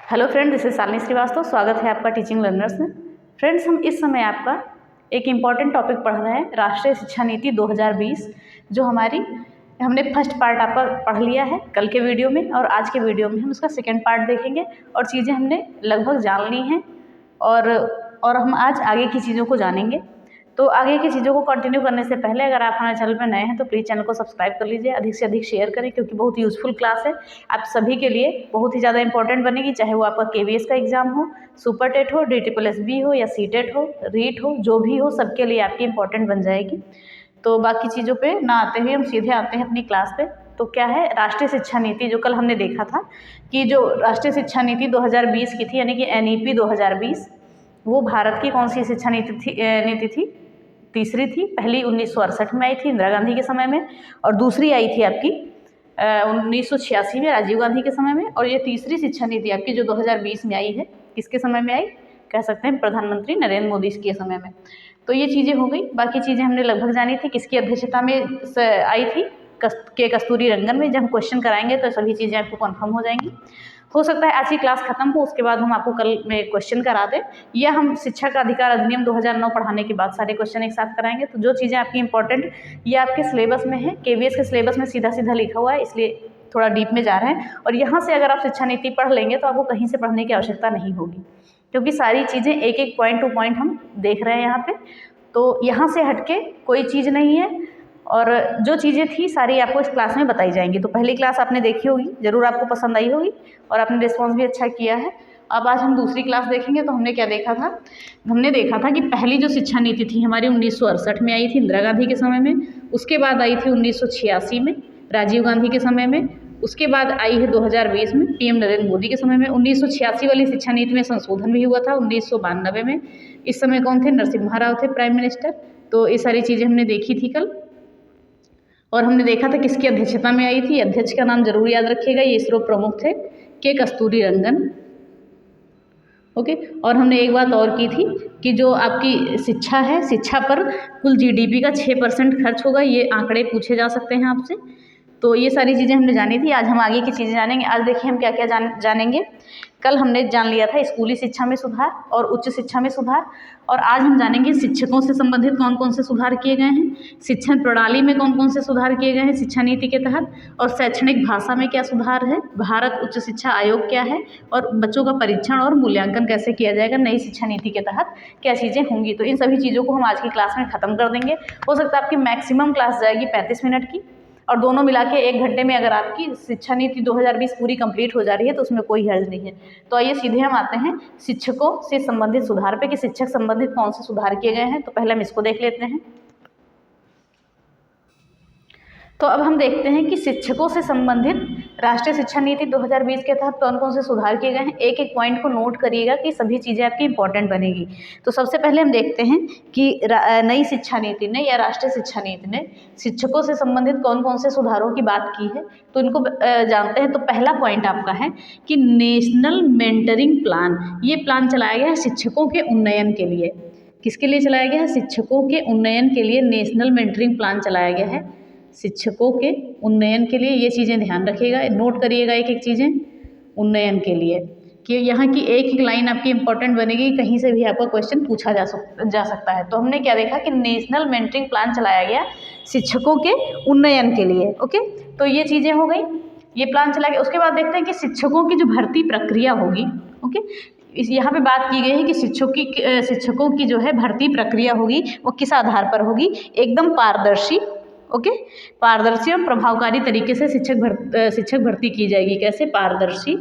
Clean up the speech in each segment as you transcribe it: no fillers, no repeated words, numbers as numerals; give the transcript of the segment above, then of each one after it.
Hello friend, this is Shalini Srivastava. स्वागत है आपका टीचिंग लर्नर्स में। फ्रेंड्स, हम इस समय आपका एक इम्पॉर्टेंट टॉपिक पढ़ रहे हैं, राष्ट्रीय शिक्षा नीति 2020, जो हमने फर्स्ट पार्ट आपका पढ़ लिया है कल के वीडियो में, और आज के वीडियो में हम उसका सेकेंड पार्ट देखेंगे और चीज़ें हमने लगभग जान ली हैं और हम आज आगे की चीज़ों को जानेंगे। तो आगे की चीज़ों को कंटिन्यू करने से पहले अगर आप हमारे चैनल पर नए हैं तो प्लीज़ चैनल को सब्सक्राइब कर लीजिए, अधिक से अधिक शेयर करें, क्योंकि बहुत यूज़फुल क्लास है आप सभी के लिए, बहुत ही ज़्यादा इंपॉर्टेंट बनेगी। चाहे वो आपका KVS का एग्जाम हो, सुपर टेट हो, DSSB हो या CTET हो, रीट हो, जो भी हो, सबके लिए आपकी इंपॉर्टेंट बन जाएगी। तो बाकी चीज़ों पे ना आते हुए हम सीधे आते हैं अपनी क्लास पे। तो क्या है राष्ट्रीय शिक्षा नीति, जो कल हमने देखा था कि जो राष्ट्रीय शिक्षा नीति 2020 की थी, यानी कि NEP 2020, वो भारत की कौन सी शिक्षा नीति थी? तीसरी थी। पहली 1968 में आई थी इंदिरा गांधी के समय में, और दूसरी आई थी आपकी 1986 में राजीव गांधी के समय में, और ये तीसरी शिक्षा नीति आपकी जो 2020 में आई है, किसके समय में आई? कह सकते हैं प्रधानमंत्री नरेंद्र मोदी के समय में। तो ये चीज़ें हो गई। बाकी चीज़ें हमने लगभग जानी थी। किसकी अध्यक्षता में आई थी? कस्तूरी रंगन में। जब हम क्वेश्चन कराएंगे तो सभी चीज़ें आपको कन्फर्म हो जाएंगी। हो सकता है आज की क्लास खत्म हो, उसके बाद हम आपको कल में क्वेश्चन करा दें, या हम शिक्षा का अधिकार अधिनियम 2009 पढ़ाने के बाद सारे क्वेश्चन एक साथ कराएंगे। तो जो चीज़ें आपकी इंपॉर्टेंट ये आपके सिलेबस में है, KVS के सिलेबस में सीधा सीधा लिखा हुआ है, इसलिए थोड़ा डीप में जा रहे हैं। और यहाँ से अगर आप शिक्षा नीति पढ़ लेंगे तो आपको कहीं से पढ़ने की आवश्यकता नहीं होगी, क्योंकि सारी चीज़ें एक एक पॉइंट टू पॉइंट हम देख रहे हैं यहाँ पे। तो यहाँ से हटके कोई चीज़ नहीं है, और जो चीज़ें थी सारी आपको इस क्लास में बताई जाएंगी। तो पहली क्लास आपने देखी होगी, ज़रूर आपको पसंद आई होगी और आपने रिस्पॉन्स भी अच्छा किया है। अब आज हम दूसरी क्लास देखेंगे। तो हमने क्या देखा था? हमने देखा था कि पहली जो शिक्षा नीति थी हमारी 1968 में आई थी इंदिरा गांधी के समय में, उसके बाद आई थी 1986 में राजीव गांधी के समय में, उसके बाद आई है 2020 में PM नरेंद्र मोदी के समय में। 1986 वाली शिक्षा नीति में संशोधन भी हुआ था 1992 में। इस समय कौन थे? नरसिम्हा राव थे प्राइम मिनिस्टर। तो ये सारी चीज़ें हमने देखी थी कल, और हमने देखा था किसकी अध्यक्षता में आई थी। अध्यक्ष का नाम जरूर याद रखिएगा, ये इसरो प्रमुख थे कस्तूरी रंगन। ओके। और हमने एक बात और की थी कि जो आपकी शिक्षा है, शिक्षा पर कुल GDP का 6% खर्च होगा। ये आंकड़े पूछे जा सकते हैं आपसे। तो ये सारी चीज़ें हमने जानी थी। आज हम आगे की चीज़ें जानेंगे। आज देखिए हम क्या क्या जानेंगे। कल हमने जान लिया था स्कूली शिक्षा में सुधार और उच्च शिक्षा में सुधार, और आज हम जानेंगे शिक्षकों से संबंधित कौन कौन से सुधार किए गए हैं, शिक्षण प्रणाली में कौन कौन से सुधार किए गए हैं शिक्षा नीति के तहत, और शैक्षणिक भाषा में क्या सुधार है, भारत उच्च शिक्षा आयोग क्या है, और बच्चों का परीक्षण और मूल्यांकन कैसे किया जाएगा नई शिक्षा नीति के तहत, क्या चीज़ें होंगी। तो इन सभी चीज़ों को हम आज की क्लास में ख़त्म कर देंगे। हो सकता है आपकी मैक्सिमम क्लास जाएगी 35 मिनट की, और दोनों मिला के 1 घंटे में अगर आपकी शिक्षा नीति 2020 पूरी कंप्लीट हो जा रही है तो उसमें कोई हर्ज नहीं है। तो आइए सीधे हम आते हैं शिक्षकों से संबंधित सुधार पे कि शिक्षक संबंधित कौन से सुधार किए गए हैं। तो पहले हम इसको देख लेते हैं। तो अब हम देखते हैं कि शिक्षकों से संबंधित राष्ट्रीय शिक्षा नीति 2020 के तहत कौन कौन से सुधार किए गए हैं। एक एक पॉइंट को नोट करिएगा कि सभी चीज़ें आपकी इंपॉर्टेंट बनेगी। तो सबसे पहले हम देखते हैं कि नई शिक्षा नीति ने या राष्ट्रीय शिक्षा नीति ने शिक्षकों से संबंधित कौन कौन से सुधारों की बात की है। तो इनको जानते हैं। तो पहला पॉइंट आपका है कि नेशनल मेंटरिंग प्लान, ये प्लान चलाया गया है शिक्षकों के उन्नयन के लिए। किसके लिए चलाया गया है? शिक्षकों के उन्नयन के लिए नेशनल मेंटरिंग प्लान चलाया गया है। शिक्षकों के उन्नयन के लिए ये चीज़ें ध्यान रखिएगा, नोट करिएगा एक एक चीज़ें उन्नयन के लिए, कि यहाँ की एक एक लाइन आपकी इंपॉर्टेंट बनेगी, कहीं से भी आपका क्वेश्चन पूछा जा सकता है। तो हमने क्या देखा कि नेशनल मेंटरिंग प्लान चलाया गया शिक्षकों के उन्नयन के लिए। ओके, तो ये चीज़ें हो गई, ये प्लान चलाया गया। उसके बाद देखते हैं कि शिक्षकों की जो भर्ती प्रक्रिया होगी। ओके, यहाँ पे बात की गई है कि शिक्षकों की जो है भर्ती प्रक्रिया होगी वो किस आधार पर होगी? एकदम पारदर्शी। ओके, पारदर्शी और प्रभावकारी तरीके से शिक्षक भर्ती की जाएगी। कैसे? पारदर्शी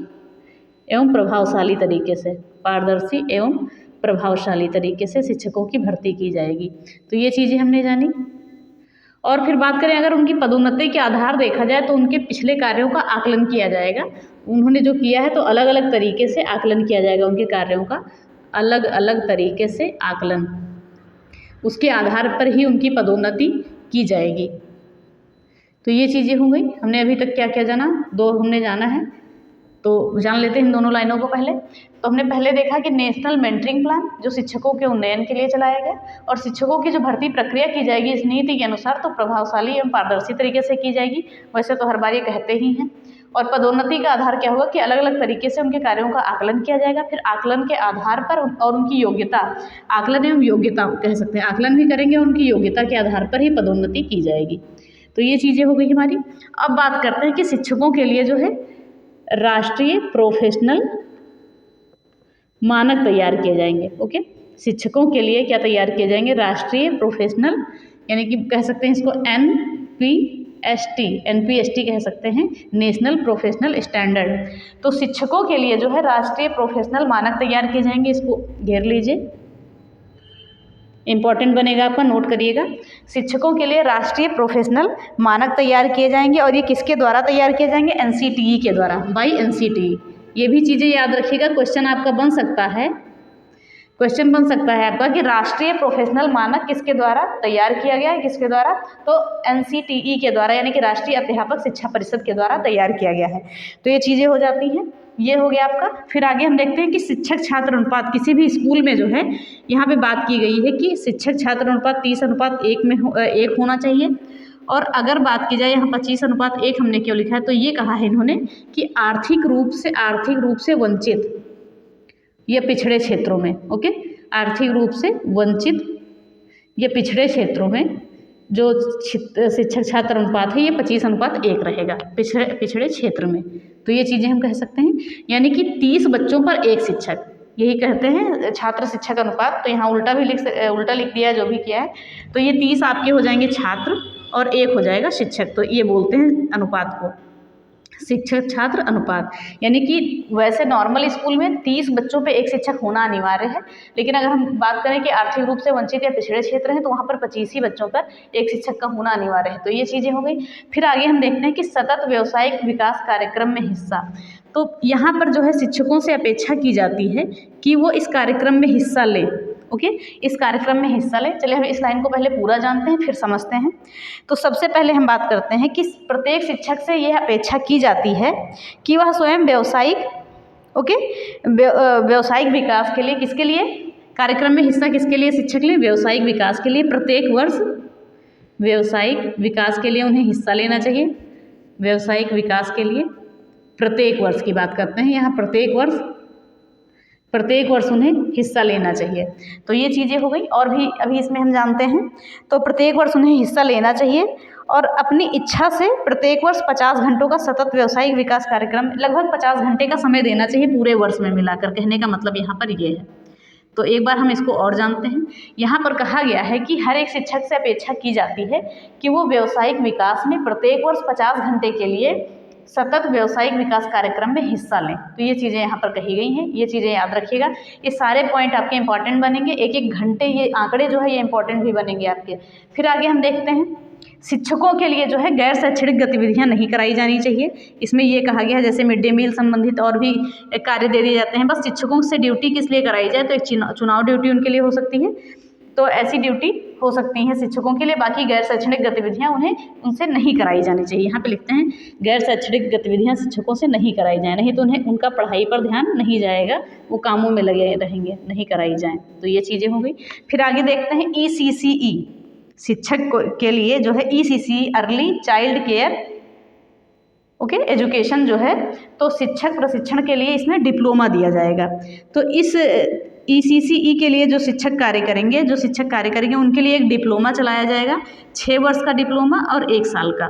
एवं प्रभावशाली तरीके से, पारदर्शी एवं प्रभावशाली तरीके से शिक्षकों की भर्ती की जाएगी। तो ये चीज़ें हमने जानी। और फिर बात करें अगर उनकी पदोन्नति के आधार देखा जाए तो उनके पिछले कार्यों का आकलन किया जाएगा। उन्होंने जो किया है तो अलग अलग तरीके से आकलन किया जाएगा, उनके कार्यों का अलग अलग तरीके से आकलन, उसके आधार पर ही उनकी पदोन्नति की जाएगी। तो ये चीज़ें हो गई। हमने अभी तक क्या क्या जाना? 2 हमने जाना है, तो जान लेते हैं इन दोनों लाइनों को पहले। तो हमने पहले देखा कि नेशनल मेंटरिंग प्लान जो शिक्षकों के उन्नयन के लिए चलाया गया, और शिक्षकों की जो भर्ती प्रक्रिया की जाएगी इस नीति के अनुसार तो प्रभावशाली एवं पारदर्शी तरीके से की जाएगी। वैसे तो हर बार ये कहते ही हैं। और पदोन्नति का आधार क्या होगा कि अलग अलग तरीके से उनके कार्यों का आकलन किया जाएगा, फिर आकलन के आधार पर और उनकी योग्यता, आकलन एवं योग्यता कह सकते हैं, आकलन भी करेंगे, उनकी योग्यता के आधार पर ही पदोन्नति की जाएगी। तो ये चीज़ें हो गई हमारी। अब बात करते हैं कि शिक्षकों के लिए जो है राष्ट्रीय प्रोफेशनल मानक तैयार किए जाएंगे। ओके, शिक्षकों के लिए क्या तैयार किए जाएंगे? राष्ट्रीय प्रोफेशनल, यानी कि कह सकते हैं इसको NPST कह सकते हैं, नेशनल प्रोफेशनल स्टैंडर्ड। तो शिक्षकों के लिए जो है राष्ट्रीय प्रोफेशनल मानक तैयार किए जाएंगे, इसको घेर लीजिए, इंपॉर्टेंट बनेगा आपका, नोट करिएगा। शिक्षकों के लिए राष्ट्रीय प्रोफेशनल मानक तैयार किए जाएंगे और ये किसके द्वारा तैयार किए जाएंगे? NCTE के द्वारा, बाय NCTE। ये भी चीज़ें याद रखिएगा, क्वेश्चन आपका बन सकता है, क्वेश्चन बन सकता है आपका कि राष्ट्रीय प्रोफेशनल मानक किसके द्वारा तैयार किया गया है, किसके द्वारा? तो NCTE के द्वारा, यानी कि राष्ट्रीय अध्यापक शिक्षा परिषद के द्वारा तैयार किया गया है। तो ये चीज़ें हो जाती हैं, ये हो गया आपका। फिर आगे हम देखते हैं कि शिक्षक छात्र अनुपात किसी भी स्कूल में जो है यहाँ पे बात की गई है कि शिक्षक छात्र अनुपात 30:1 में 1 होना चाहिए। और अगर बात की जाए यहाँ 25:1 हमने क्यों लिखा है? तो ये कहा है इन्होंने कि आर्थिक रूप से वंचित ये पिछड़े क्षेत्रों में, ओके, आर्थिक रूप से वंचित ये पिछड़े क्षेत्रों में जो शिक्षक छात्र अनुपात है ये 25:1 रहेगा पिछड़े क्षेत्र में। तो ये चीज़ें हम कह सकते हैं, यानी कि 30 बच्चों पर 1 शिक्षक, यही कहते हैं छात्र शिक्षक अनुपात। तो यहाँ उल्टा लिख दिया है जो भी किया है। तो ये 30 आपके हो जाएंगे छात्र और 1 हो जाएगा शिक्षक। तो ये बोलते हैं अनुपात को शिक्षक छात्र अनुपात। यानी कि वैसे नॉर्मल स्कूल में 30 बच्चों पे 1 शिक्षक होना अनिवार्य है, लेकिन अगर हम बात करें कि आर्थिक रूप से वंचित या पिछड़े क्षेत्र हैं तो वहाँ पर 25 ही बच्चों पर 1 शिक्षक का होना अनिवार्य है। तो ये चीज़ें हो गई। फिर आगे हम देखते हैं कि सतत व्यावसायिक विकास कार्यक्रम में हिस्सा। तो यहाँ पर जो है शिक्षकों से अपेक्षा की जाती है कि वो इस कार्यक्रम में हिस्सा लें, ओके, इस कार्यक्रम में हिस्सा लें। चलिए हम इस लाइन को पहले पूरा जानते हैं फिर समझते हैं। तो सबसे पहले हम बात करते हैं कि प्रत्येक शिक्षक से यह अपेक्षा की जाती है कि वह स्वयं व्यावसायिक विकास के लिए, किसके लिए कार्यक्रम में हिस्सा, किसके लिए शिक्षक ले? व्यावसायिक विकास के लिए प्रत्येक वर्ष व्यावसायिक विकास के लिए उन्हें हिस्सा लेना चाहिए। व्यावसायिक विकास के लिए प्रत्येक वर्ष की बात करते हैं यहाँ, प्रत्येक वर्ष उन्हें हिस्सा लेना चाहिए। तो ये चीज़ें हो गई। और भी अभी इसमें हम जानते हैं, तो प्रत्येक वर्ष उन्हें हिस्सा लेना चाहिए और अपनी इच्छा से प्रत्येक वर्ष 50 घंटों का सतत व्यावसायिक विकास कार्यक्रम, लगभग 50 घंटे का समय देना चाहिए पूरे वर्ष में मिलाकर। कहने का मतलब यहाँ पर ये है। तो एक बार हम इसको और जानते हैं। यहाँ पर कहा गया है कि हर एक शिक्षक से अपेक्षा की जाती है कि वो व्यावसायिक विकास में प्रत्येक वर्ष 50 घंटे के लिए सतत व्यावसायिक विकास कार्यक्रम में हिस्सा लें। तो ये चीज़ें यहाँ पर कही गई हैं, ये चीज़ें याद रखिएगा। ये सारे पॉइंट आपके इंपॉर्टेंट बनेंगे, एक एक घंटे ये आंकड़े जो है ये इंपॉर्टेंट भी बनेंगे आपके। फिर आगे हम देखते हैं शिक्षकों के लिए जो है गैर शैक्षणिक गतिविधियाँ नहीं कराई जानी चाहिए। इसमें ये कहा गया है जैसे मिड डे मील संबंधित और भी कार्य दे दिए जाते हैं, बस शिक्षकों से ड्यूटी किस लिए कराई जाए? तो एक चुनाव ड्यूटी उनके लिए हो सकती है, तो ऐसी ड्यूटी हो सकती हैं शिक्षकों के लिए। बाकी गैर शैक्षणिक गतिविधियां उनसे नहीं कराई जानी चाहिए। यहाँ पे लिखते हैं गैर शैक्षणिक गतिविधियां शिक्षकों से नहीं कराई जाए, नहीं तो उन्हें उनका पढ़ाई पर ध्यान नहीं जाएगा, वो कामों में लगे रहेंगे, नहीं कराई जाएँ। तो ये चीज़ें हो गई। फिर आगे देखते हैं ECCE, शिक्षक के लिए जो है ECCE early child care okay education जो है, तो शिक्षक प्रशिक्षण के लिए इसमें डिप्लोमा दिया जाएगा। तो इस ECCE के लिए जो शिक्षक कार्य करेंगे उनके लिए एक डिप्लोमा चलाया जाएगा, 6 वर्ष का डिप्लोमा और 1 साल का,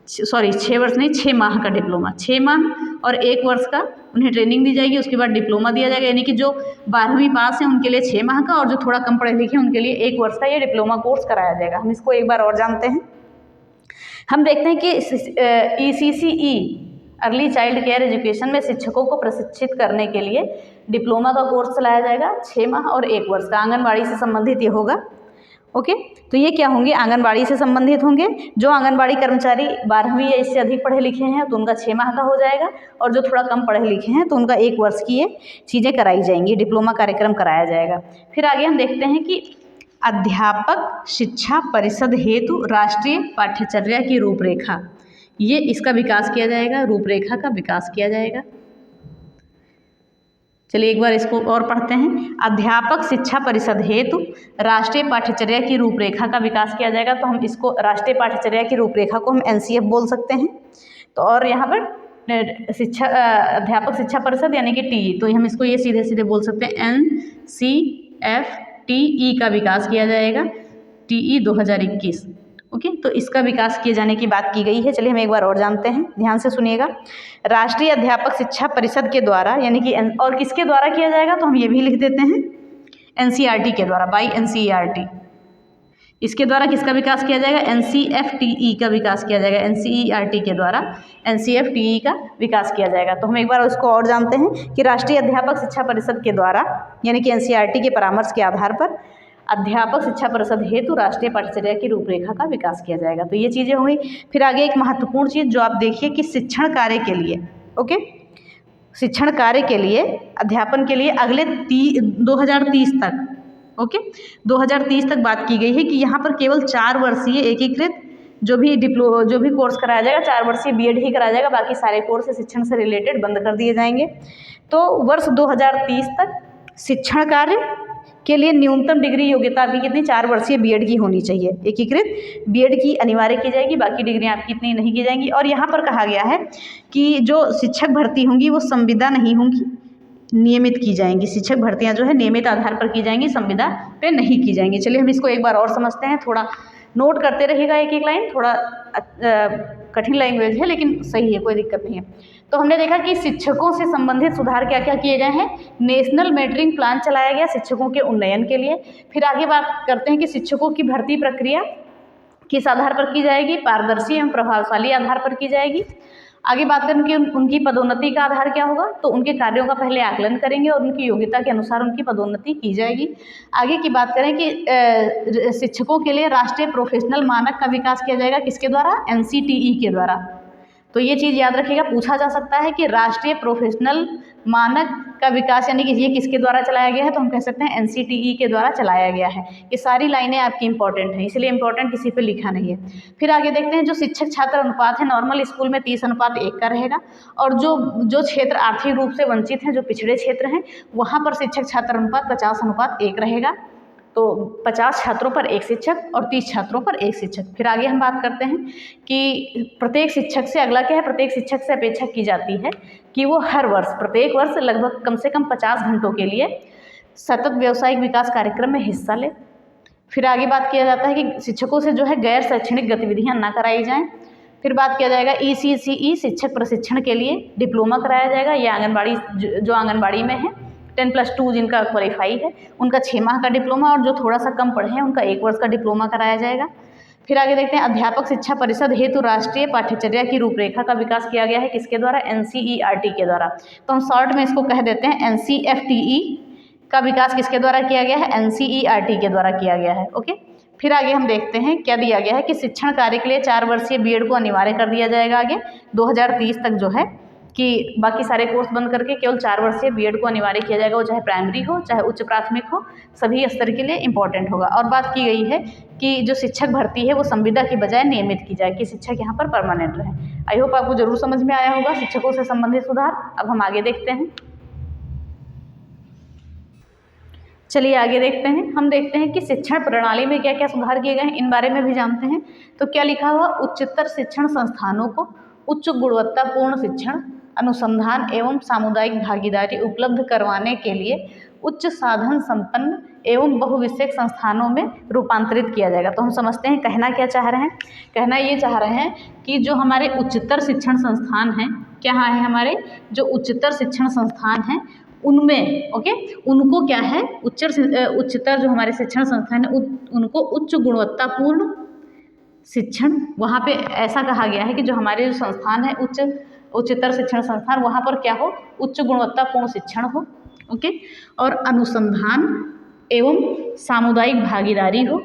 6 वर्ष नहीं 6 माह का डिप्लोमा, 6 माह और 1 वर्ष का उन्हें ट्रेनिंग दी जाएगी, उसके बाद डिप्लोमा दिया जाएगा। यानी कि जो 12वीं पास हैं उनके लिए 6 माह का और जो थोड़ा कम पढ़े लिखे हैं उनके लिए 1 वर्ष का ये डिप्लोमा कोर्स कराया जाएगा। हम इसको एक बार और जानते हैं। हम देखते हैं कि ECCE early child care education में शिक्षकों को प्रशिक्षित करने के लिए डिप्लोमा का कोर्स चलाया जाएगा, 6 माह और 1 वर्ष का। आंगनबाड़ी से संबंधित ये होगा, ओके। तो ये क्या होंगे? आंगनबाड़ी से संबंधित होंगे। जो आंगनबाड़ी कर्मचारी 12वीं या इससे अधिक पढ़े लिखे हैं तो उनका 6 माह का हो जाएगा, और जो थोड़ा कम पढ़े लिखे हैं तो उनका 1 वर्ष की ये चीज़ें कराई जाएंगी, डिप्लोमा कार्यक्रम कराया जाएगा। फिर आगे हम देखते हैं कि अध्यापक शिक्षा परिषद हेतु राष्ट्रीय पाठ्यचर्या की रूपरेखा, ये इसका विकास किया जाएगा, रूपरेखा का विकास किया जाएगा। चलिए एक बार इसको और पढ़ते हैं। अध्यापक शिक्षा परिषद हेतु राष्ट्रीय पाठ्यचर्या की रूपरेखा का विकास किया जाएगा। तो हम इसको राष्ट्रीय पाठ्यचर्या की रूपरेखा को हम NCF बोल सकते हैं। तो और यहाँ पर शिक्षा अध्यापक शिक्षा परिषद यानी कि टीई, तो हम इसको ये सीधे सीधे बोल सकते हैं NCFTE का विकास किया जाएगा, TE 2021। ओके, तो इसका विकास किए जाने की बात की गई है। चलिए हम एक बार और जानते हैं, ध्यान से सुनिएगा। राष्ट्रीय अध्यापक शिक्षा परिषद के द्वारा यानी कि और किसके द्वारा किया जाएगा, तो हम ये भी लिख देते हैं NCERT के द्वारा, बाई NCERT। इसके द्वारा किसका विकास किया जाएगा, NCFTE का विकास किया जाएगा, NCERT के द्वारा NCFTE का विकास किया जाएगा। तो हम एक बार उसको और जानते हैं कि राष्ट्रीय अध्यापक शिक्षा परिषद के द्वारा यानी कि NCERT के परामर्श के आधार पर अध्यापक शिक्षा परिषद हेतु राष्ट्रीय पाठ्यचर्या की रूपरेखा का विकास किया जाएगा। तो ये चीज़ें हो गई। फिर आगे एक महत्वपूर्ण चीज़ जो आप देखिए कि शिक्षण कार्य के लिए, ओके, शिक्षण कार्य के लिए, अध्यापन के लिए अगले 2030 तक, ओके, 2030 तक बात की गई है कि यहाँ पर केवल 4 वर्षीय एकीकृत जो भी कोर्स कराया जाएगा, 4 वर्षीय बीएड ही कराया जाएगा, बाकी सारे कोर्स शिक्षण से रिलेटेड बंद कर दिए जाएंगे। तो वर्ष 2030 तक शिक्षण कार्य के लिए न्यूनतम डिग्री योग्यता भी कितनी, 4 वर्षीय बीएड की होनी चाहिए, एकीकृत बीएड की अनिवार्य की जाएगी, बाकी डिग्रियां आपकी इतनी नहीं की जाएंगी। और यहाँ पर कहा गया है कि जो शिक्षक भर्ती होंगी वो संविदा नहीं होंगी, नियमित की जाएंगी। शिक्षक भर्तियां जो है नियमित आधार पर की जाएंगी, संविदा पे नहीं की जाएंगी। चलिए हम इसको एक बार और समझते हैं, थोड़ा नोट करते रहिएगा एक एक लाइन, थोड़ा कठिन लैंग्वेज है लेकिन सही है, कोई दिक्कत नहीं है। तो हमने देखा कि शिक्षकों से संबंधित सुधार क्या क्या किए गए हैं। नेशनल मेरिटिंग प्लान चलाया गया शिक्षकों के उन्नयन के लिए। फिर आगे बात करते हैं कि शिक्षकों की भर्ती प्रक्रिया किस आधार पर की जाएगी, पारदर्शी एवं प्रभावशाली आधार पर की जाएगी। आगे बात करें कि उनकी पदोन्नति का आधार क्या होगा, तो उनके कार्यों का पहले आकलन करेंगे और उनकी योग्यता के अनुसार उनकी पदोन्नति की जाएगी। आगे की बात करें कि शिक्षकों के लिए राष्ट्रीय प्रोफेशनल मानक का विकास किया जाएगा, किसके द्वारा, NCTE के द्वारा। तो ये चीज़ याद रखिएगा, पूछा जा सकता है कि राष्ट्रीय प्रोफेशनल मानक का विकास यानी कि ये किसके द्वारा चलाया गया है, तो हम कह सकते हैं NCTE के द्वारा चलाया गया है। ये सारी लाइनें आपकी इंपॉर्टेंट हैं, इसलिए इंपॉर्टेंट किसी पे लिखा नहीं है। फिर आगे देखते हैं जो शिक्षक छात्र अनुपात है, नॉर्मल स्कूल में 30:1 का रहेगा, और जो क्षेत्र आर्थिक रूप से वंचित हैं, जो पिछड़े क्षेत्र हैं, वहाँ पर शिक्षक छात्र अनुपात 50:1 रहेगा। तो 50 छात्रों पर 1 शिक्षक और 30 छात्रों पर 1 शिक्षक। फिर आगे हम बात करते हैं कि प्रत्येक शिक्षक से, अगला क्या है, प्रत्येक शिक्षक से अपेक्षा की जाती है कि वो हर वर्ष, प्रत्येक वर्ष लगभग कम से कम 50 घंटों के लिए सतत व्यावसायिक विकास कार्यक्रम में हिस्सा ले। फिर आगे बात किया जाता है कि शिक्षकों से जो है गैर शैक्षणिक गतिविधियाँ ना कराई जाएँ। फिर बात किया जाएगा ECCE शिक्षक प्रशिक्षण के लिए डिप्लोमा कराया जाएगा, या आंगनबाड़ी जो आंगनबाड़ी में है 10+2 जिनका क्वालिफाई है उनका 6 माह का डिप्लोमा, और जो थोड़ा सा कम पढ़े हैं उनका 1 वर्ष का डिप्लोमा कराया जाएगा। फिर आगे देखते हैं अध्यापक शिक्षा परिषद हेतु राष्ट्रीय पाठ्यचर्या की रूपरेखा का विकास किया गया है, किसके द्वारा, NCERT के द्वारा। तो हम शॉर्ट में इसको कह देते हैं NCFTE का विकास किसके द्वारा किया गया है, NCERT के द्वारा किया गया है। ओके, फिर आगे हम देखते हैं क्या दिया गया है कि शिक्षण कार्य के लिए 4 वर्षीय बीएड को अनिवार्य कर दिया जाएगा आगे 2030 तक, जो है कि बाकी सारे कोर्स बंद करके केवल 4 वर्षीय बीएड को अनिवार्य किया जाएगा, वो चाहे प्राइमरी हो चाहे उच्च प्राथमिक हो, सभी स्तर के लिए इंपॉर्टेंट होगा। और बात की गई है कि जो शिक्षक भर्ती है वो संविदा की बजाय नियमित की जाए, कि शिक्षक यहाँ पर परमानेंट रहे। आई होप आपको जरूर समझ में आया होगा शिक्षकों से संबंधित सुधार। अब हम आगे देखते हैं, चलिए आगे देखते हैं। हम देखते हैं कि शिक्षण प्रणाली में क्या क्या सुधार किए गए हैं, इन बारे में भी जानते हैं। तो क्या लिखा हुआ, उच्चतर शिक्षण संस्थानों को उच्च गुणवत्तापूर्ण शिक्षण, अनुसंधान एवं सामुदायिक भागीदारी उपलब्ध करवाने के लिए उच्च साधन संपन्न एवं बहुविषयक संस्थानों में रूपांतरित किया जाएगा। तो हम समझते हैं कहना क्या चाह रहे हैं। कहना ये चाह रहे हैं कि जो हमारे उच्चतर शिक्षण संस्थान हैं, क्या है, हमारे जो उच्चतर शिक्षण संस्थान हैं उनमें, ओके, उनको क्या है, उच्चतर जो हमारे शिक्षण संस्थान है उनको उच्च गुणवत्तापूर्ण शिक्षण, वहाँ पे ऐसा कहा गया है कि जो हमारे जो संस्थान है उच्चतर शिक्षण संस्थान, वहाँ पर क्या हो, उच्च गुणवत्तापूर्ण शिक्षण हो, ओके, और अनुसंधान एवं सामुदायिक भागीदारी हो,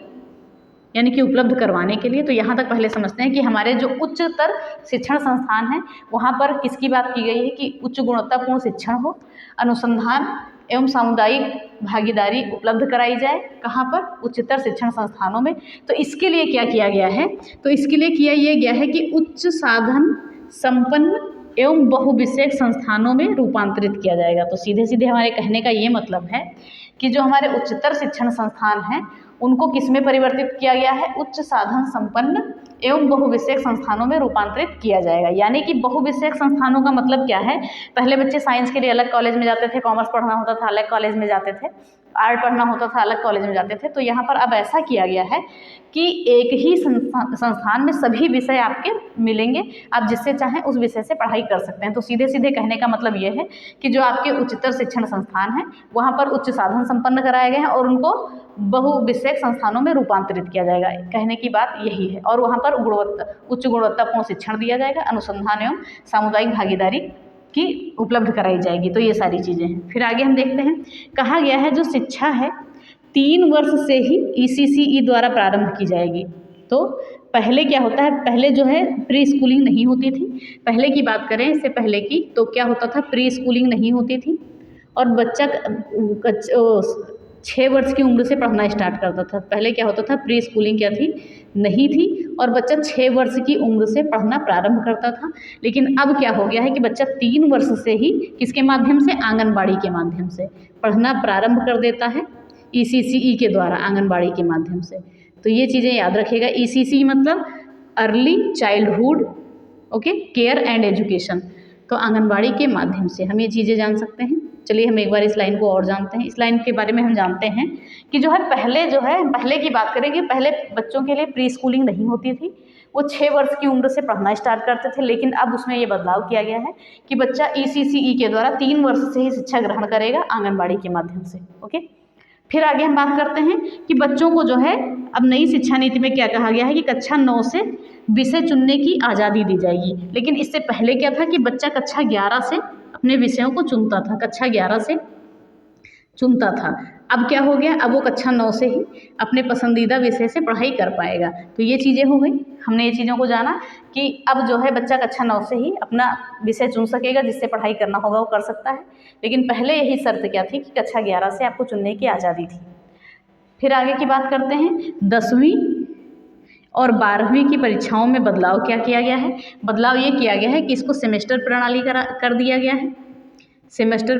यानी कि उपलब्ध करवाने के लिए। तो यहाँ तक पहले समझते हैं कि हमारे जो उच्चतर शिक्षण संस्थान हैं वहाँ पर किसकी बात की गई है कि उच्च गुणवत्तापूर्ण शिक्षण हो, अनुसंधान एवं सामुदायिक भागीदारी उपलब्ध कराई जाए, कहाँ पर, उच्चतर शिक्षण संस्थानों में। तो इसके लिए क्या किया गया है, तो इसके लिए किया ये गया है कि उच्च साधन संपन्न एवं बहुविषयक संस्थानों में रूपांतरित किया जाएगा। तो सीधे सीधे हमारे कहने का ये मतलब है कि जो हमारे उच्चतर शिक्षण संस्थान हैं उनको किस में परिवर्तित किया गया है, उच्च साधन संपन्न एवं बहुविषयक संस्थानों में रूपांतरित किया जाएगा। यानी कि बहुविषयक संस्थानों का मतलब क्या है, पहले बच्चे साइंस के लिए अलग कॉलेज में जाते थे, कॉमर्स पढ़ना होता था अलग कॉलेज में जाते थे, आर्ट पढ़ना होता था अलग कॉलेज में जाते थे। तो यहाँ पर अब ऐसा किया गया है कि एक ही संस्थान में सभी विषय आपके मिलेंगे, आप जिससे चाहें उस विषय से पढ़ाई कर सकते हैं। तो सीधे सीधे कहने का मतलब ये है कि जो आपके उच्चतर शिक्षण संस्थान हैं वहाँ पर उच्च साधन संपन्न कराए गए हैं और उनको बहुविषयक संस्थानों में रूपांतरित किया जाएगा। कहने की बात यही है। और वहाँ पर उच्च गुणवत्तापूर्ण शिक्षण दिया जाएगा, अनुसंधान एवं सामुदायिक भागीदारी की उपलब्ध कराई जाएगी। तो ये सारी चीज़ें हैं। फिर आगे हम देखते हैं, कहा गया है जो शिक्षा है 3 वर्ष से ही ECCE द्वारा प्रारंभ की जाएगी। तो पहले क्या होता है, पहले जो है प्री स्कूलिंग नहीं होती थी। पहले की बात करें इससे पहले की, तो क्या होता था, प्री स्कूलिंग नहीं होती थी और बच्चा 6 वर्ष की उम्र से पढ़ना स्टार्ट करता था। पहले क्या होता था, प्री स्कूलिंग क्या थी, नहीं थी और बच्चा 6 वर्ष की उम्र से पढ़ना प्रारंभ करता था। लेकिन अब क्या हो गया है कि बच्चा 3 वर्ष से ही किसके माध्यम से, आंगनबाड़ी के माध्यम से पढ़ना प्रारंभ कर देता है, ECCE के द्वारा, आंगनबाड़ी के माध्यम से। तो ये चीज़ें याद रखिएगा। ECCE मतलब early childhood care and education. तो आंगनबाड़ी के माध्यम से हम ये चीज़ें जान सकते हैं। चलिए हम एक बार इस लाइन को और जानते हैं। इस लाइन के बारे में हम जानते हैं कि जो है पहले की बात करें कि पहले बच्चों के लिए प्री स्कूलिंग नहीं होती थी, वो 6 वर्ष की उम्र से पढ़ना स्टार्ट करते थे। लेकिन अब उसमें ये बदलाव किया गया है कि बच्चा ECCE के द्वारा 3 वर्ष से ही शिक्षा ग्रहण करेगा आंगनबाड़ी के माध्यम से। ओके, फिर आगे हम बात करते हैं कि बच्चों को जो है अब नई शिक्षा नीति में क्या कहा गया है कि कक्षा 9 से विषय चुनने की आज़ादी दी जाएगी। लेकिन इससे पहले क्या था कि बच्चा कक्षा 11 से अपने विषयों को चुनता था, कक्षा 11 से चुनता था। अब क्या हो गया, अब वो कक्षा 9 से ही अपने पसंदीदा विषय से पढ़ाई कर पाएगा। तो ये चीज़ें हो गई, हमने ये चीज़ों को जाना कि अब जो है बच्चा कक्षा 9 से ही अपना विषय चुन सकेगा, जिससे पढ़ाई करना होगा वो कर सकता है। लेकिन पहले यही शर्त क्या थी कि कक्षा 11 से आपको चुनने की आज़ादी थी। फिर आगे की बात करते हैं, 10वीं और 12वीं की परीक्षाओं में बदलाव क्या किया गया है। बदलाव ये किया गया है कि इसको सेमेस्टर प्रणाली कर दिया गया है। सेमेस्टर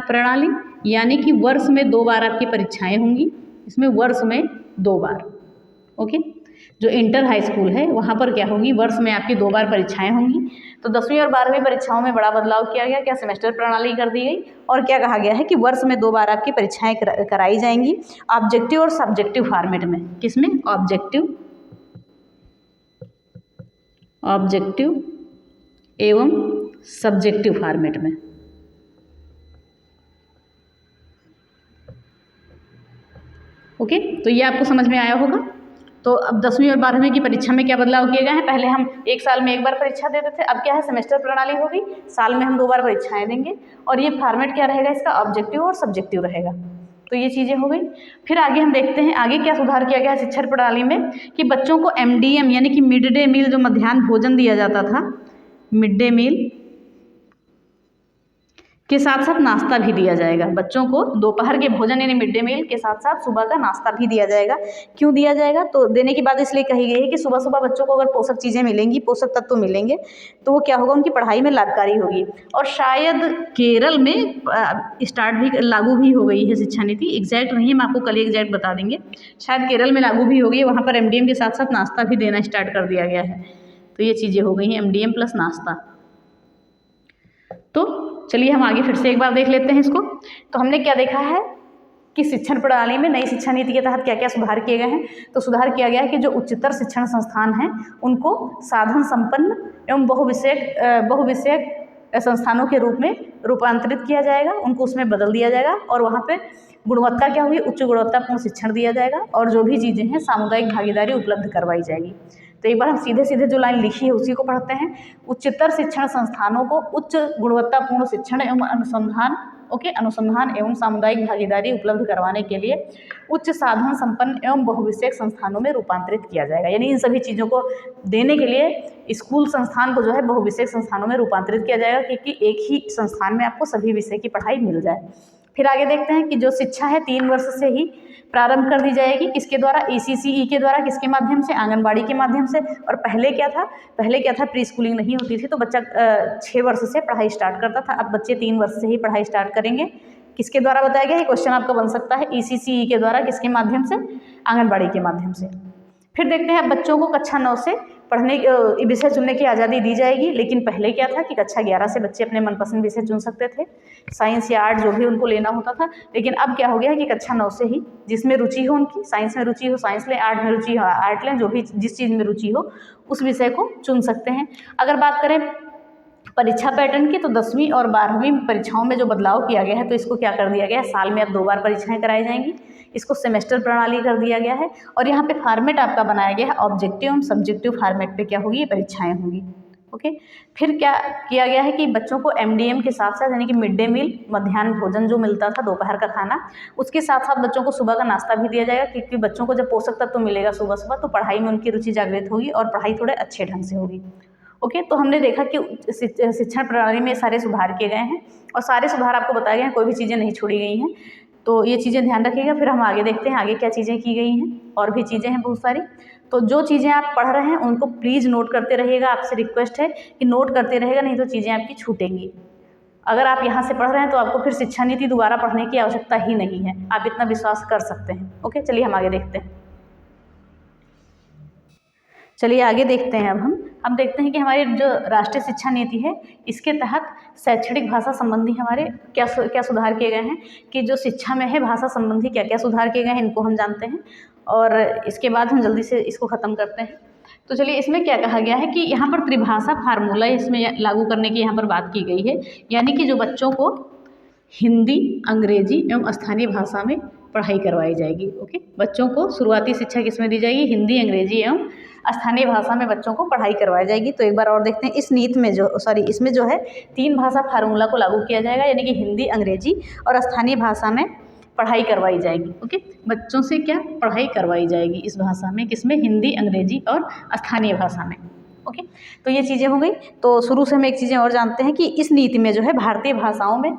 प्रणाली यानी कि वर्ष में 2 बार आपकी परीक्षाएं होंगी। इसमें वर्ष में 2 बार, ओके। जो इंटर हाई स्कूल है वहाँ पर क्या होगी, वर्ष में आपकी 2 बार परीक्षाएं होंगी। तो 10वीं और 12वीं परीक्षाओं में बड़ा बदलाव किया गया, क्या सेमेस्टर प्रणाली कर दी गई और क्या कहा गया है कि वर्ष में 2 बार आपकी परीक्षाएं कराई जाएंगी ऑब्जेक्टिव और सब्जेक्टिव फॉर्मेट में। किसमें, ऑब्जेक्टिव एवं सब्जेक्टिव फॉर्मेट में। ओके, तो ये आपको समझ में आया होगा। तो अब 10वीं और 12वीं की परीक्षा में क्या बदलाव किए गए हैं, पहले हम 1 साल में 1 बार परीक्षा देते थे, अब क्या है सेमेस्टर प्रणाली हो गई, साल में हम 2 बार परीक्षाएं देंगे और ये फॉर्मेट क्या रहेगा इसका, ऑब्जेक्टिव और सब्जेक्टिव रहेगा। तो ये चीज़ें हो गई। फिर आगे हम देखते हैं आगे क्या सुधार किया गया है शिक्षा प्रणाली में कि बच्चों को MDM यानी कि मिड डे मील, जो मध्याह्न भोजन दिया जाता था, मिड डे मील के साथ साथ नाश्ता भी दिया जाएगा। बच्चों को दोपहर के भोजन यानी मिड डे मील के साथ साथ सुबह का नाश्ता भी दिया जाएगा। क्यों दिया जाएगा, तो देने की बात इसलिए कही गई है कि सुबह सुबह बच्चों को अगर पोषक चीज़ें मिलेंगी, पोषक तत्व मिलेंगे, तो वो क्या होगा, उनकी पढ़ाई में लाभकारी होगी। और शायद केरल में स्टार्ट भी लागू भी हो गई है शिक्षा नीति, एग्जैक्ट नहीं है, मैं आपको कल एग्जैक्ट बता देंगे। शायद केरल में लागू भी हो गई है, वहाँ पर MDM के साथ साथ नाश्ता भी देना स्टार्ट कर दिया गया है। तो ये चीज़ें हो गई हैं, MDM प्लस नाश्ता। तो चलिए हम आगे फिर से एक बार देख लेते हैं इसको। तो हमने क्या देखा है कि शिक्षण प्रणाली में नई शिक्षा नीति के तहत क्या क्या सुधार किए गए हैं। तो सुधार किया गया है कि जो उच्चतर शिक्षण संस्थान हैं उनको साधन संपन्न एवं बहुविषयक संस्थानों के रूप में रूपांतरित किया जाएगा, उनको उसमें बदल दिया जाएगा और वहाँ पे गुणवत्ता क्या होगी, उच्च गुणवत्तापूर्ण शिक्षण दिया जाएगा और जो भी चीज़ें हैं सामुदायिक भागीदारी उपलब्ध करवाई जाएगी। तो एक बार हम सीधे सीधे जो लाइन लिखी है उसी को पढ़ते हैं। उच्चतर शिक्षण संस्थानों को उच्च गुणवत्तापूर्ण शिक्षण एवं अनुसंधान एवं सामुदायिक भागीदारी उपलब्ध करवाने के लिए उच्च साधन संपन्न एवं बहुविषयक संस्थानों में रूपांतरित किया जाएगा। यानी इन सभी चीज़ों को देने के लिए स्कूल संस्थान को जो है बहुविषयक संस्थानों में रूपांतरित किया जाएगा, क्योंकि एक ही संस्थान में आपको सभी विषय की पढ़ाई मिल जाए। फिर आगे देखते हैं कि जो शिक्षा है 3 वर्ष से ही प्रारंभ कर दी जाएगी, किसके द्वारा, ECCE के द्वारा, किसके माध्यम से, आंगनबाड़ी के माध्यम से। और पहले क्या था, प्री स्कूलिंग नहीं होती थी, तो बच्चा 6 वर्ष से पढ़ाई स्टार्ट करता था। अब बच्चे 3 वर्ष से ही पढ़ाई स्टार्ट करेंगे। किसके द्वारा बताया गया है, क्वेश्चन आपका बन सकता है, ECCE के द्वारा, किसके माध्यम से, आंगनबाड़ी के माध्यम से। फिर देखते हैं बच्चों को कक्षा 9 से पढ़ने विषय चुनने की आज़ादी दी जाएगी। लेकिन पहले क्या था कि कक्षा 11 से बच्चे अपने मनपसंद विषय चुन सकते थे, साइंस या आर्ट जो भी उनको लेना होता था। लेकिन अब क्या हो गया है कि कक्षा 9 से ही जिसमें रुचि हो उनकी, साइंस में रुचि हो साइंस लें, आर्ट में रुचि हो आर्ट लें, जो भी जिस चीज़ में रुचि हो उस विषय को चुन सकते हैं। अगर बात करें परीक्षा पैटर्न की, तो 10वीं और 12वीं परीक्षाओं में जो बदलाव किया गया है, तो इसको क्या कर दिया गया है, साल में अब 2 बार परीक्षाएं कराई जाएंगी। इसको सेमेस्टर प्रणाली कर दिया गया है और यहाँ पे फॉर्मेट आपका बनाया गया है ऑब्जेक्टिव एवं सब्जेक्टिव फॉर्मेट पे क्या होगी, ये परीक्षाएं होंगी। ओके, फिर क्या किया गया है कि बच्चों को MDM के साथ साथ यानी कि मिड डे मील, मध्याह्न भोजन जो मिलता था दोपहर का खाना, उसके साथ साथ बच्चों को सुबह का नाश्ता भी दिया जाएगा, क्योंकि बच्चों को जब पोषक तत्व मिलेगा सुबह सुबह तो पढ़ाई में उनकी रुचि जागृत होगी और पढ़ाई थोड़े अच्छे ढंग से होगी। ओके, तो हमने देखा कि शिक्षण प्रणाली में सारे सुधार किए गए हैं और सारे सुधार आपको बताए गए हैं, कोई भी चीज़ें नहीं छोड़ी गई हैं। तो ये चीज़ें ध्यान रखिएगा। फिर हम आगे देखते हैं आगे क्या चीज़ें की गई हैं, और भी चीज़ें हैं बहुत सारी। तो जो चीज़ें आप पढ़ रहे हैं उनको प्लीज़ नोट करते रहिएगा। आपसे रिक्वेस्ट है कि नोट करते रहिएगा, नहीं तो चीज़ें आपकी छूटेंगी। अगर आप यहाँ से पढ़ रहे हैं तो आपको फिर शिक्षा नीति दोबारा पढ़ने की आवश्यकता ही नहीं है, आप इतना विश्वास कर सकते हैं। ओके, चलिए हम आगे देखते हैं। चलिए आगे देखते हैं। अब हम देखते हैं कि हमारी जो राष्ट्रीय शिक्षा नीति है, इसके तहत शैक्षणिक भाषा संबंधी हमारे क्या सुधार किए गए हैं, कि जो शिक्षा में है भाषा संबंधी क्या क्या सुधार किए गए हैं, इनको हम जानते हैं और इसके बाद हम जल्दी से इसको ख़त्म करते हैं। तो चलिए, इसमें क्या कहा गया है कि यहाँ पर त्रिभाषा फार्मूला इसमें लागू करने की यहाँ पर बात की गई है, यानी कि जो बच्चों को हिंदी, अंग्रेजी एवं स्थानीय भाषा में पढ़ाई करवाई जाएगी। ओके, बच्चों को शुरुआती शिक्षा किसमें दी जाएगी, हिंदी, अंग्रेजी एवं स्थानीय भाषा में बच्चों को पढ़ाई करवाई जाएगी। तो एक बार और देखते हैं, इस नीति में इसमें जो है 3 भाषा फार्मूला को लागू किया जाएगा, यानी कि हिंदी, अंग्रेजी और स्थानीय भाषा में पढ़ाई करवाई जाएगी। ओके, बच्चों से क्या पढ़ाई करवाई जाएगी इस भाषा में, किसमें, हिंदी, अंग्रेजी और स्थानीय भाषा में। ओके, तो ये चीज़ें हो गई। तो शुरू से हम एक चीज़ें और जानते हैं कि इस नीति में जो है भारतीय भाषाओं में,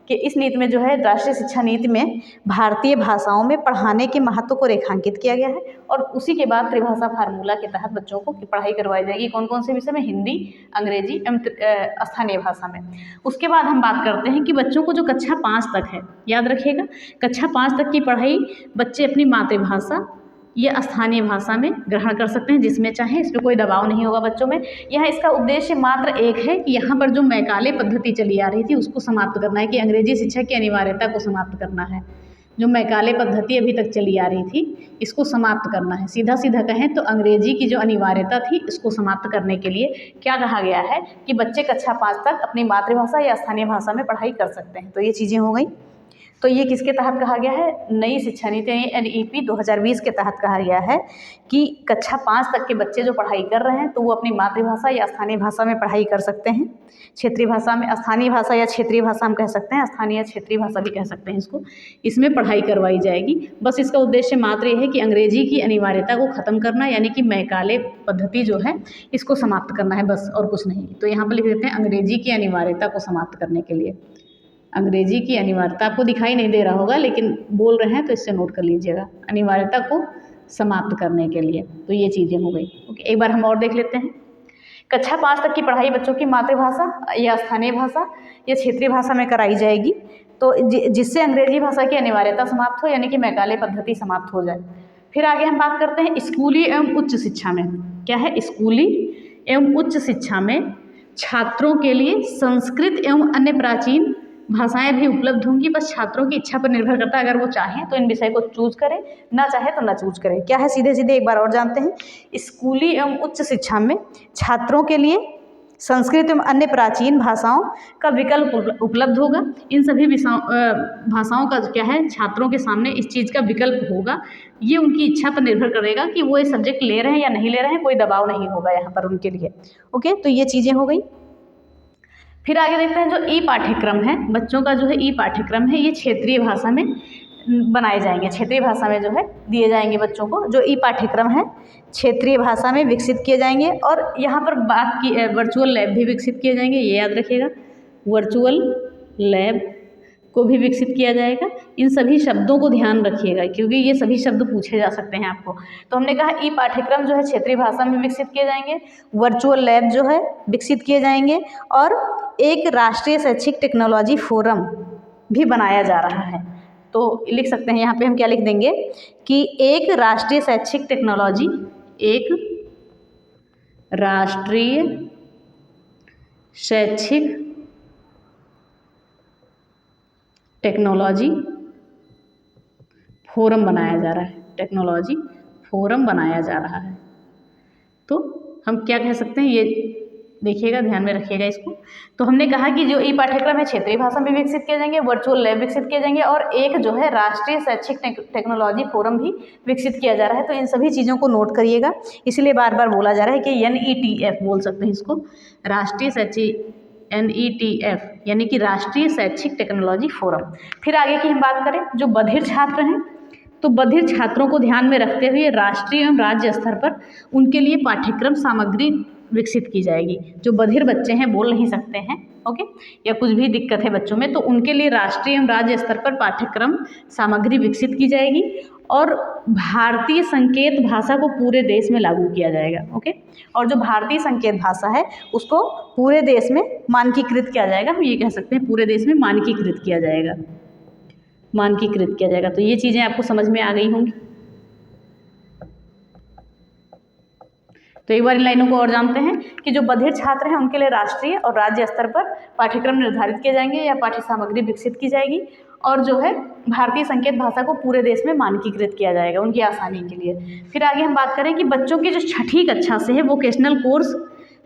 कि इस नीति में जो है राष्ट्रीय शिक्षा नीति में भारतीय भाषाओं में पढ़ाने के महत्व को रेखांकित किया गया है और उसी के बाद त्रिभाषा फार्मूला के तहत बच्चों को पढ़ाई करवाई जाएगी। कौन कौन से विषय में, हिंदी, अंग्रेजी एवं स्थानीय भाषा में। उसके बाद हम बात करते हैं कि बच्चों को जो कक्षा 5 तक है, याद रखिएगा, कक्षा 5 तक की पढ़ाई बच्चे अपनी मातृभाषा या स्थानीय भाषा में ग्रहण कर सकते हैं, जिसमें चाहे, इसमें कोई दबाव नहीं होगा बच्चों में। यह इसका उद्देश्य मात्र एक है कि यहाँ पर जो मैकाले पद्धति चली आ रही थी उसको समाप्त करना है, कि अंग्रेजी शिक्षा की अनिवार्यता को समाप्त करना है। जो मैकाले पद्धति अभी तक चली आ रही थी इसको समाप्त करना है। सीधा सीधा कहें तो अंग्रेजी की जो अनिवार्यता थी इसको समाप्त करने के लिए क्या कहा गया है कि बच्चे कक्षा 5 तक अपनी मातृभाषा या स्थानीय भाषा में पढ़ाई कर सकते हैं। तो ये चीज़ें हो गई। तो ये किसके तहत कहा गया है, नई शिक्षा नीति NEP 2020 के तहत कहा गया है कि कक्षा 5 तक के बच्चे जो पढ़ाई कर रहे हैं तो वो अपनी मातृभाषा या स्थानीय भाषा में पढ़ाई कर सकते हैं। क्षेत्रीय भाषा में, स्थानीय भाषा या क्षेत्रीय भाषा हम कह सकते हैं, स्थानीय या क्षेत्रीय भाषा भी कह सकते हैं इसको, इसमें पढ़ाई करवाई जाएगी। बस इसका उद्देश्य मात्र ये है कि अंग्रेजी की अनिवार्यता को ख़त्म करना, यानी कि मैकाले पद्धति जो है इसको समाप्त करना है, बस और कुछ नहीं। तो यहाँ पर लिख देते हैं अंग्रेजी की अनिवार्यता को समाप्त करने के लिए। अंग्रेजी की अनिवार्यता आपको दिखाई नहीं दे रहा होगा लेकिन बोल रहे हैं तो इससे नोट कर लीजिएगा, अनिवार्यता को समाप्त करने के लिए। तो ये चीज़ें हो गई। ओके, एक बार हम और देख लेते हैं। कक्षा 5 तक की पढ़ाई बच्चों की मातृभाषा या स्थानीय भाषा या क्षेत्रीय भाषा में कराई जाएगी, तो जिससे अंग्रेजी भाषा की अनिवार्यता समाप्त हो, यानी कि मैकाले पद्धति समाप्त हो जाए। फिर आगे हम बात करते हैं स्कूली एवं उच्च शिक्षा में। क्या है, स्कूली एवं उच्च शिक्षा में छात्रों के लिए संस्कृत एवं अन्य प्राचीन भाषाएं भी उपलब्ध होंगी। बस छात्रों की इच्छा पर निर्भर करता है, अगर वो चाहें तो इन विषय को चूज करें, ना चाहे तो ना चूज करें। क्या है, सीधे सीधे एक बार और जानते हैं। स्कूली एवं उच्च शिक्षा में छात्रों के लिए संस्कृत एवं अन्य प्राचीन भाषाओं का विकल्प उपलब्ध होगा। इन सभी भाषाओं का क्या है, छात्रों के सामने इस चीज़ का विकल्प होगा। ये उनकी इच्छा पर निर्भर करेगा कि वो ये सब्जेक्ट ले रहे हैं या नहीं ले रहे हैं, कोई दबाव नहीं होगा यहाँ पर उनके लिए। ओके, तो ये चीज़ें हो गई। फिर आगे देखते हैं जो ई पाठ्यक्रम है, बच्चों का जो है ई पाठ्यक्रम है, ये क्षेत्रीय भाषा में बनाए जाएंगे, क्षेत्रीय भाषा में जो है दिए जाएंगे बच्चों को। जो ई पाठ्यक्रम है क्षेत्रीय भाषा में विकसित किए जाएंगे और यहाँ पर बात की वर्चुअल लैब भी विकसित किए जाएंगे, ये याद रखिएगा, वर्चुअल लैब को भी विकसित किया जाएगा। इन सभी शब्दों को ध्यान रखिएगा क्योंकि ये सभी शब्द पूछे जा सकते हैं आपको। तो हमने कहा ई पाठ्यक्रम जो है क्षेत्रीय भाषा में विकसित किए जाएंगे, वर्चुअल लैब जो है विकसित किए जाएंगे और एक राष्ट्रीय शैक्षिक टेक्नोलॉजी फोरम भी बनाया जा रहा है। तो लिख सकते हैं यहाँ पे हम क्या लिख देंगे कि एक राष्ट्रीय शैक्षिक टेक्नोलॉजी, एक राष्ट्रीय शैक्षिक टेक्नोलॉजी फोरम बनाया जा रहा है, टेक्नोलॉजी फोरम बनाया जा रहा है। तो हम क्या कह सकते हैं, ये देखिएगा, ध्यान में रखिएगा इसको। तो हमने कहा कि जो ई पाठ्यक्रम है क्षेत्रीय भाषा में विकसित किए जाएंगे, वर्चुअल लैब विकसित किए जाएंगे, और एक जो है राष्ट्रीय शैक्षिक टेक्नोलॉजी फोरम भी विकसित किया जा रहा है। तो इन सभी चीज़ों को नोट करिएगा, इसलिए बार बार बोला जा रहा है कि NETF बोल सकते हैं इसको, राष्ट्रीय शैक्षिक NETF यानी कि राष्ट्रीय शैक्षिक टेक्नोलॉजी फोरम। फिर आगे की हम बात करें, जो बधिर छात्र हैं, तो बधिर छात्रों को ध्यान में रखते हुए राष्ट्रीय एवं राज्य स्तर पर उनके लिए पाठ्यक्रम सामग्री विकसित की जाएगी। जो बधिर बच्चे हैं, बोल नहीं सकते हैं, ओके, या कुछ भी दिक्कत है बच्चों में, तो उनके लिए राष्ट्रीय एवं राज्य स्तर पर पाठ्यक्रम सामग्री विकसित की जाएगी और भारतीय संकेत भाषा को पूरे देश में लागू किया जाएगा, ओके। और जो भारतीय संकेत भाषा है उसको पूरे देश में मानकीकृत किया जाएगा, हम ये कह सकते हैं पूरे देश में मानकीकृत किया जाएगा, मानकीकृत किया जाएगा। तो ये चीज़ें आपको समझ में आ गई होंगी। तो एक बार इन लाइनों को और जानते हैं कि जो बधिर छात्र हैं उनके लिए राष्ट्रीय और राज्य स्तर पर पाठ्यक्रम निर्धारित किए जाएंगे या पाठ्य सामग्री विकसित की जाएगी, और जो है भारतीय संकेत भाषा को पूरे देश में मानकीकृत किया जाएगा उनकी आसानी के लिए। फिर आगे हम बात करें कि बच्चों की जो छठी कक्षा से है वोकेशनल कोर्स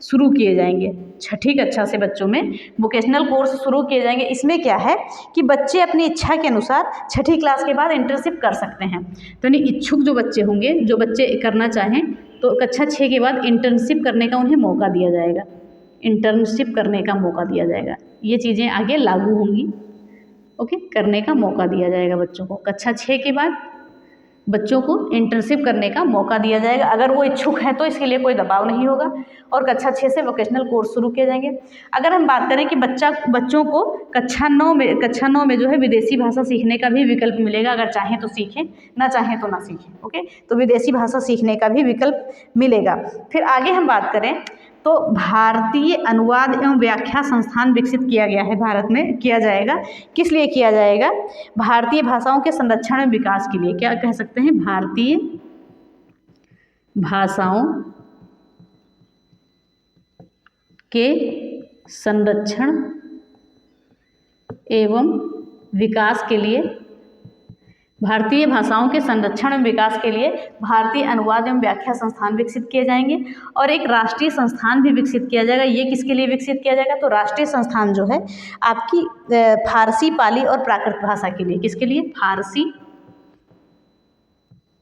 शुरू किए जाएंगे। छठी कक्षा से बच्चों में वोकेशनल कोर्स शुरू किए जाएंगे। इसमें क्या है कि बच्चे अपनी इच्छा के अनुसार छठी क्लास के बाद इंटर्नशिप कर सकते हैं। तो यानी इच्छुक जो बच्चे होंगे, जो बच्चे करना चाहें, तो कक्षा 6 के बाद इंटर्नशिप करने का उन्हें मौका दिया जाएगा, इंटर्नशिप करने का मौका दिया जाएगा। ये चीज़ें आगे लागू होंगी, ओके, करने का मौका दिया जाएगा बच्चों को। कक्षा 6 के बाद बच्चों को इंटर्नशिप करने का मौका दिया जाएगा, अगर वो इच्छुक है तो इसके लिए कोई दबाव नहीं होगा, और कक्षा 6 से वोकेशनल कोर्स शुरू किए जाएंगे। अगर हम बात करें कि बच्चों को कक्षा 9 में जो है विदेशी भाषा सीखने का भी विकल्प मिलेगा, अगर चाहें तो सीखें, ना चाहें तो ना सीखें, ओके। तो विदेशी भाषा सीखने का भी विकल्प मिलेगा। फिर आगे हम बात करें तो भारतीय अनुवाद एवं व्याख्या संस्थान विकसित किया गया है, भारत में किया जाएगा। किस लिए किया जाएगा? भारतीय भाषाओं के संरक्षण एवं विकास के लिए। क्या कह सकते हैं? भारतीय भाषाओं के संरक्षण एवं विकास के लिए, भारतीय भाषाओं के संरक्षण एवं विकास के लिए भारतीय अनुवाद एवं व्याख्या संस्थान विकसित किए जाएंगे, और एक राष्ट्रीय संस्थान भी विकसित किया जाएगा। ये किसके लिए विकसित किया जाएगा? तो राष्ट्रीय संस्थान जो है आपकी फारसी, पाली और प्राकृत भाषा के लिए। किसके लिए? फारसी,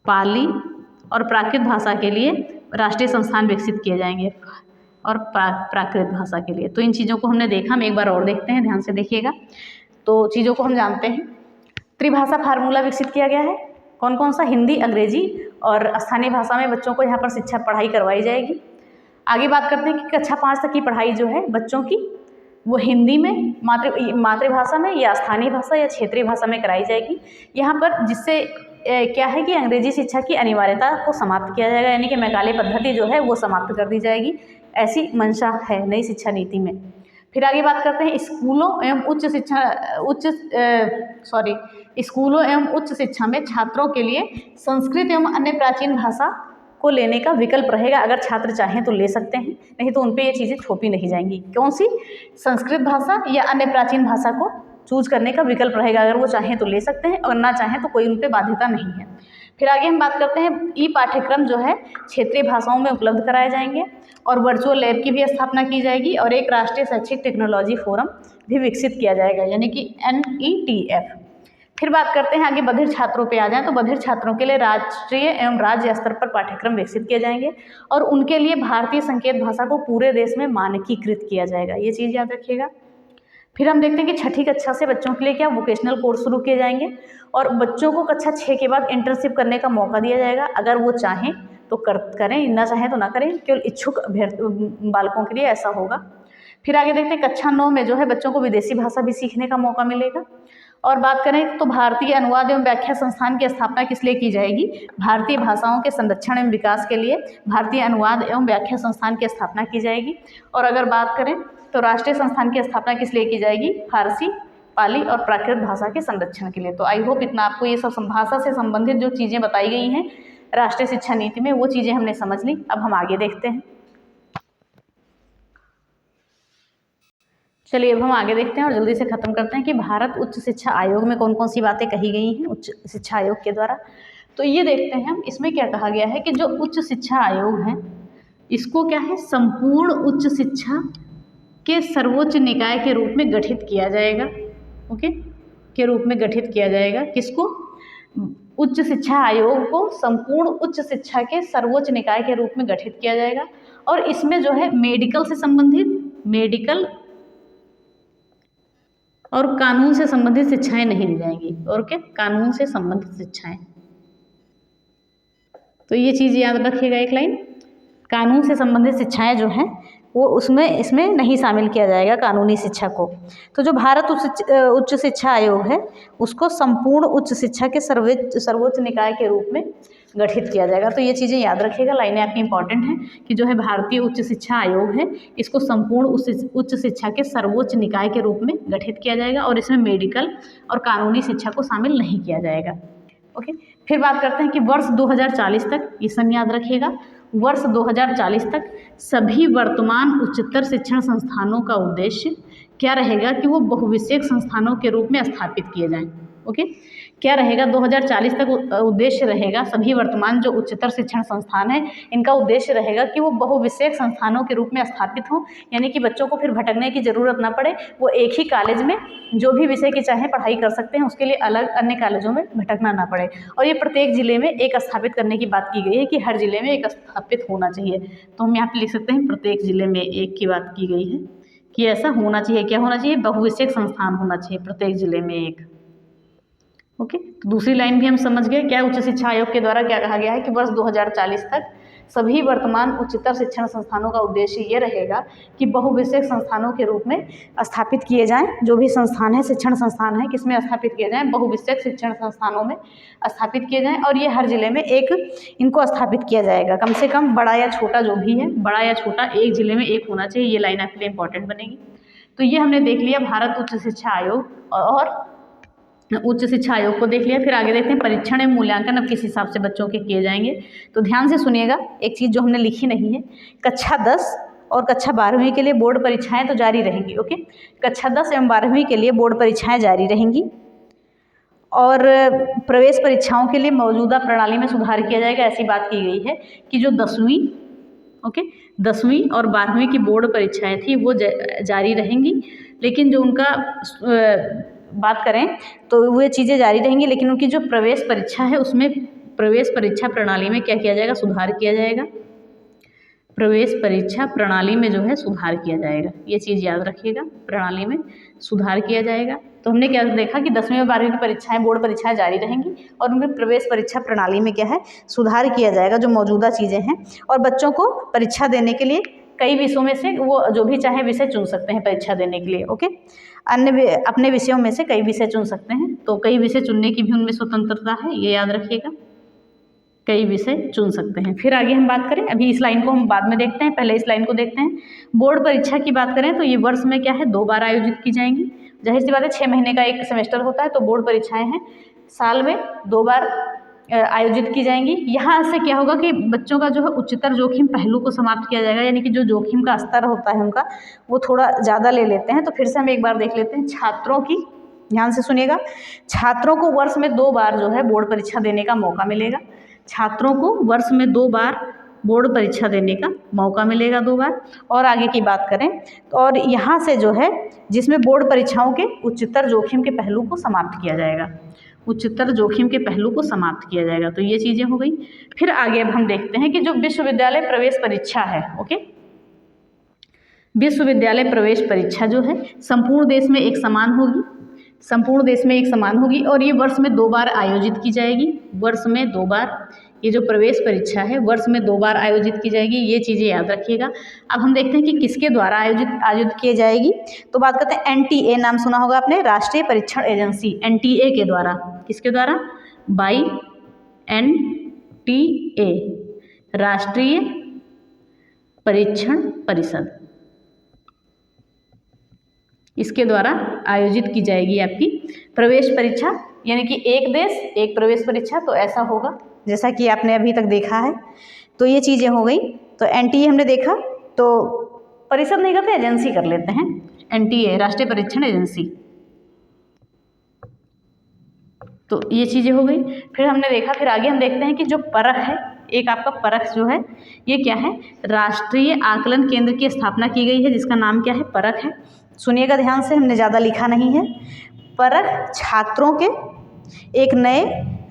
पाली और प्राकृत भाषा के लिए राष्ट्रीय संस्थान विकसित किए जाएंगे, और प्राकृत भाषा के लिए। तो इन चीज़ों को हमने देखा, हम एक बार और देखते हैं, ध्यान से देखिएगा। तो चीज़ों को हम जानते हैं। त्रिभाषा फार्मूला विकसित किया गया है। कौन कौन सा? हिंदी, अंग्रेजी और स्थानीय भाषा में बच्चों को यहाँ पर शिक्षा पढ़ाई करवाई जाएगी। आगे बात करते हैं कि कक्षा 5 तक की पढ़ाई जो है बच्चों की, वो हिंदी में, मातृभाषा में, या स्थानीय भाषा या क्षेत्रीय भाषा में कराई जाएगी। यहाँ पर जिससे क्या है कि अंग्रेजी शिक्षा की अनिवार्यता को समाप्त किया जाएगा, यानी कि मैकाले पद्धति जो है वो समाप्त कर दी जाएगी। ऐसी मंशा है नई शिक्षा नीति में। फिर आगे बात करते हैं स्कूलों एवं उच्च शिक्षा में छात्रों के लिए संस्कृत एवं अन्य प्राचीन भाषा को लेने का विकल्प रहेगा। अगर छात्र चाहें तो ले सकते हैं, नहीं तो उन पे ये चीज़ें थोपी नहीं जाएंगी। कौन सी? संस्कृत भाषा या अन्य प्राचीन भाषा को चूज करने का विकल्प रहेगा। अगर वो चाहें तो ले सकते हैं, और ना चाहें तो कोई उन पर बाध्यता नहीं है। फिर आगे हम बात करते हैं ई पाठ्यक्रम जो है क्षेत्रीय भाषाओं में उपलब्ध कराए जाएंगे, और वर्चुअल लैब की भी स्थापना की जाएगी, और एक राष्ट्रीय शैक्षिक टेक्नोलॉजी फोरम भी विकसित किया जाएगा, यानी कि NETF। फिर बात करते हैं आगे बधिर छात्रों पे आ जाएं, तो बधिर छात्रों के लिए राष्ट्रीय एवं राज्य स्तर पर पाठ्यक्रम विकसित किए जाएंगे, और उनके लिए भारतीय संकेत भाषा को पूरे देश में मानकीकृत किया जाएगा। ये चीज़ याद रखिएगा। फिर हम देखते हैं कि छठी कक्षा से बच्चों के लिए क्या वोकेशनल कोर्स शुरू किए जाएंगे, और बच्चों को कक्षा 6 के बाद इंटर्नशिप करने का मौका दिया जाएगा। अगर वो चाहें तो करें, ना चाहें तो ना करें, केवल इच्छुक बालकों के लिए ऐसा होगा। फिर आगे देखते हैं कक्षा 9 में जो है बच्चों को विदेशी भाषा भी सीखने का मौका मिलेगा। और बात करें तो भारतीय अनुवाद एवं व्याख्या संस्थान की स्थापना किस लिए की जाएगी? भारतीय भाषाओं के संरक्षण एवं विकास के लिए भारतीय अनुवाद एवं व्याख्या संस्थान की स्थापना की जाएगी। और अगर बात करें तो राष्ट्रीय संस्थान की स्थापना किस लिए की जाएगी? फारसी, पाली और प्राकृत भाषा के संरक्षण के लिए। तो आई होप इतना आपको ये सब भाषा से संबंधित जो चीज़ें बताई गई हैं राष्ट्रीय शिक्षा नीति में, वो चीज़ें हमने समझ ली। अब हम आगे देखते हैं। चलिए अब हम आगे देखते हैं और जल्दी से ख़त्म करते हैं कि भारत उच्च शिक्षा आयोग में कौन कौन सी बातें कही गई हैं उच्च शिक्षा आयोग के द्वारा। तो ये देखते हैं हम, इसमें क्या कहा गया है कि जो उच्च शिक्षा आयोग है इसको क्या है, संपूर्ण उच्च शिक्षा के सर्वोच्च निकाय के रूप में गठित किया जाएगा। ओके, के रूप में गठित किया जाएगा। किसको? उच्च शिक्षा आयोग को संपूर्ण उच्च शिक्षा के सर्वोच्च निकाय के रूप में गठित किया जाएगा। और इसमें जो है मेडिकल से संबंधित, मेडिकल और कानून से संबंधित शिक्षाएं नहीं दी जाएंगी। और क्या? कानून से संबंधित शिक्षाएं। तो ये चीज़ याद रखिएगा, एक लाइन, कानून से संबंधित शिक्षाएं जो हैं वो उसमें इसमें नहीं शामिल किया जाएगा कानूनी शिक्षा को। तो जो भारत उच्च शिक्षा आयोग है उसको संपूर्ण उच्च शिक्षा के सर्वोच्च निकाय के रूप में गठित किया जाएगा। तो ये चीज़ें याद रखिएगा, लाइनें आपकी इंपॉर्टेंट हैं कि जो है भारतीय उच्च शिक्षा आयोग है इसको संपूर्ण उच्च शिक्षा के सर्वोच्च निकाय के रूप में गठित किया जाएगा और इसमें मेडिकल और कानूनी शिक्षा को शामिल नहीं किया जाएगा। ओके, फिर बात करते हैं कि वर्ष 2040 तक, ये सन याद रखिएगा, वर्ष 2040 तक सभी वर्तमान उच्चतर शिक्षण संस्थानों का उद्देश्य क्या रहेगा कि वो बहुविषयक संस्थानों के रूप में स्थापित किए जाएं। ओके, क्या रहेगा? 2040 तक उद्देश्य रहेगा, सभी वर्तमान जो उच्चतर शिक्षण संस्थान है इनका उद्देश्य रहेगा कि वो बहुविषयक संस्थानों के रूप में स्थापित हों, यानी कि बच्चों को फिर भटकने की ज़रूरत ना पड़े, वो एक ही कॉलेज में जो भी विषय की चाहे पढ़ाई कर सकते हैं, उसके लिए अलग अन्य कॉलेजों में भटकना ना पड़े। और ये प्रत्येक ज़िले में एक स्थापित करने की बात की गई है कि हर ज़िले में एक स्थापित होना चाहिए। तो हम यहाँ पे लिख सकते हैं प्रत्येक ज़िले में एक की बात की गई है कि ऐसा होना चाहिए। क्या होना चाहिए? बहुविषयक संस्थान होना चाहिए प्रत्येक ज़िले में एक। ओके, तो दूसरी लाइन भी हम समझ गए। क्या उच्च शिक्षा आयोग के द्वारा क्या कहा गया है कि वर्ष 2040 तक सभी वर्तमान उच्चतर शिक्षण संस्थानों का उद्देश्य ये रहेगा कि बहुविषयक संस्थानों के रूप में स्थापित किए जाएं। जो भी संस्थान है, शिक्षण संस्थान है, किसमें स्थापित किए जाएं? बहुविषयक शिक्षण संस्थानों में स्थापित किए जाएं। और ये हर जिले में एक इनको स्थापित किया जाएगा, कम से कम बड़ा या छोटा जो भी है, बड़ा या छोटा एक जिले में एक होना चाहिए। ये लाइन आपके लिए इंपॉर्टेंट बनेगी। तो ये हमने देख लिया भारत उच्च शिक्षा आयोग और उच्च शिक्षा आयोग को देख लिया। फिर आगे देखते हैं परीक्षण एवं मूल्यांकन अब किस हिसाब से बच्चों के किए जाएंगे। तो ध्यान से सुनिएगा, एक चीज़ जो हमने लिखी नहीं है, कक्षा 10 और कक्षा 12वीं के लिए बोर्ड परीक्षाएं तो जारी रहेंगी। ओके, कक्षा 10 एवं 12वीं के लिए बोर्ड परीक्षाएं जारी रहेंगी और प्रवेश परीक्षाओं के लिए मौजूदा प्रणाली में सुधार किया जाएगा। ऐसी बात की गई है कि जो 10वीं 10वीं और 12वीं की बोर्ड परीक्षाएं थी वो जारी रहेंगी, लेकिन जो उनका बात करें तो वो चीज़ें जारी रहेंगी, लेकिन उनकी जो प्रवेश परीक्षा है उसमें प्रवेश परीक्षा प्रणाली में क्या किया जाएगा? सुधार किया जाएगा। प्रवेश परीक्षा प्रणाली में जो है सुधार किया जाएगा। ये चीज़ याद रखिएगा, प्रणाली में सुधार किया जाएगा। तो हमने क्या देखा कि 10वीं और 12वीं की परीक्षाएं, बोर्ड परीक्षाएं जारी रहेंगी और उनमें प्रवेश परीक्षा प्रणाली में क्या है? सुधार किया जाएगा, जो मौजूदा चीज़ें हैं। और बच्चों को परीक्षा देने के लिए कई विषयों में से वो जो भी चाहे विषय चुन सकते हैं परीक्षा देने के लिए। ओके, अन्य अपने विषयों में से कई विषय चुन सकते हैं, तो कई विषय चुनने की भी उनमें स्वतंत्रता है, ये याद रखिएगा, कई विषय चुन सकते हैं। फिर आगे हम बात करें, अभी इस लाइन को हम बाद में देखते हैं, पहले इस लाइन को देखते हैं। बोर्ड परीक्षा की बात करें तो ये वर्ष में क्या है? 2 बार आयोजित की जाएंगी। जाहिर सी बात है, 6 महीने का एक सेमेस्टर होता है, तो बोर्ड परीक्षाएं हैं साल में 2 बार आयोजित की जाएंगी। यहाँ से क्या होगा कि बच्चों का जो है उच्चतर जोखिम पहलू को समाप्त किया जाएगा, यानी कि जो जोखिम का स्तर होता है उनका वो थोड़ा ज़्यादा ले लेते हैं। तो फिर से हम एक बार देख लेते हैं छात्रों की, ध्यान से सुनिएगा, छात्रों को वर्ष में 2 बार जो है बोर्ड परीक्षा देने का मौका मिलेगा। छात्रों को वर्ष में 2 बार बोर्ड परीक्षा देने का मौका मिलेगा, 2 बार। और आगे की बात करें तो और यहाँ से जो है जिसमें बोर्ड परीक्षाओं के उच्चतर जोखिम के पहलू को समाप्त किया जाएगा, उच्चतर जोखिम के पहलू को समाप्त किया जाएगा। तो ये चीज़ें हो गई। फिर आगे अब हम देखते हैं कि जो विश्वविद्यालय प्रवेश परीक्षा है, ओके, विश्वविद्यालय प्रवेश परीक्षा जो है संपूर्ण देश में एक समान होगी, संपूर्ण देश में एक समान होगी और ये वर्ष में 2 बार आयोजित की जाएगी। वर्ष में 2 बार ये जो प्रवेश परीक्षा है वर्ष में 2 बार आयोजित की जाएगी, ये चीज़ें याद रखिएगा। अब हम देखते हैं कि किसके द्वारा आयोजित की जाएगी। तो बात करते हैं एनटीए, नाम सुना होगा आपने, राष्ट्रीय परीक्षण एजेंसी, एनटीए के द्वारा। किसके द्वारा? बाई एनटीए, राष्ट्रीय परीक्षण परिषद, इसके द्वारा आयोजित की जाएगी आपकी प्रवेश परीक्षा, यानी कि एक देश एक प्रवेश परीक्षा। तो ऐसा होगा जैसा कि आपने अभी तक देखा है। तो ये चीज़ें हो गई। तो एनटीए हमने देखा, तो परिषद नहीं करते, एजेंसी कर लेते हैं। NTA राष्ट्रीय परीक्षण एजेंसी। तो ये चीज़ें हो गई। फिर हमने देखा, फिर आगे हम देखते हैं कि जो परख है, एक आपका परख जो है ये क्या है, राष्ट्रीय आकलन केंद्र की स्थापना की गई है जिसका नाम क्या है, परख है। सुनिएगा ध्यान से, हमने ज़्यादा लिखा नहीं है। परख छात्रों के एक नए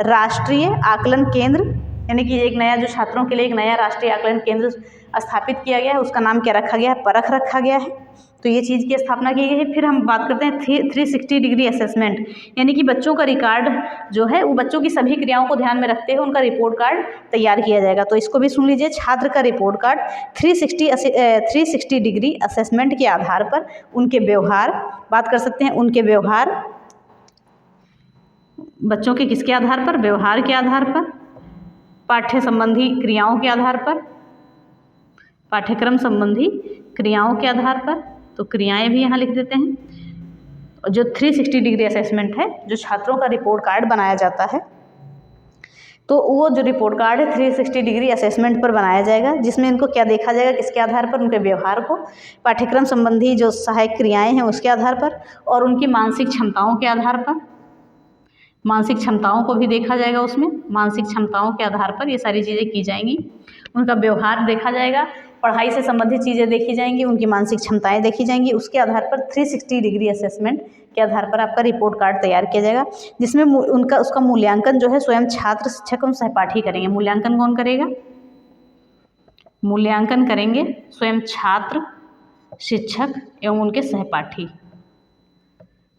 राष्ट्रीय आकलन केंद्र, यानी कि एक नया जो छात्रों के लिए एक नया राष्ट्रीय आकलन केंद्र स्थापित किया गया है, उसका नाम क्या रखा गया है, परख रखा गया है। तो ये चीज़ की स्थापना की गई है। फिर हम बात करते हैं 360 डिग्री असेसमेंट, यानी कि बच्चों का रिकॉर्ड जो है वो बच्चों की सभी क्रियाओं को ध्यान में रखते हुए उनका रिपोर्ट कार्ड तैयार किया जाएगा। तो इसको भी सुन लीजिए, छात्र का रिपोर्ट कार्ड 360 डिग्री असेसमेंट के आधार पर उनके व्यवहार, बात कर सकते हैं उनके व्यवहार, बच्चों के किसके आधार पर, व्यवहार के आधार पर, पाठ्य संबंधी क्रियाओं के आधार पर, पाठ्यक्रम संबंधी क्रियाओं के आधार पर, तो क्रियाएं भी यहाँ लिख देते हैं। और जो 360 डिग्री असेसमेंट है, जो छात्रों का रिपोर्ट कार्ड बनाया जाता है, तो वो जो रिपोर्ट कार्ड है 360 डिग्री असेसमेंट पर बनाया जाएगा, जिसमें इनको क्या देखा जाएगा, किसके आधार पर, उनके व्यवहार को, पाठ्यक्रम संबंधी जो सहायक क्रियाएं हैं उसके आधार पर, और उनकी मानसिक क्षमताओं के आधार पर, मानसिक क्षमताओं को भी देखा जाएगा उसमें, मानसिक क्षमताओं के आधार पर ये सारी चीज़ें की जाएंगी। उनका व्यवहार देखा जाएगा, पढ़ाई से संबंधित चीज़ें देखी जाएंगी, उनकी मानसिक क्षमताएं देखी जाएंगी। उसके आधार पर 360 डिग्री असेसमेंट के आधार पर आपका रिपोर्ट कार्ड तैयार किया जाएगा, जिसमें उसका मूल्यांकन जो है स्वयं छात्र, शिक्षक एवं सहपाठी करेंगे। मूल्यांकन कौन करेगा, मूल्यांकन करेंगे स्वयं छात्र, शिक्षक एवं उनके सहपाठी।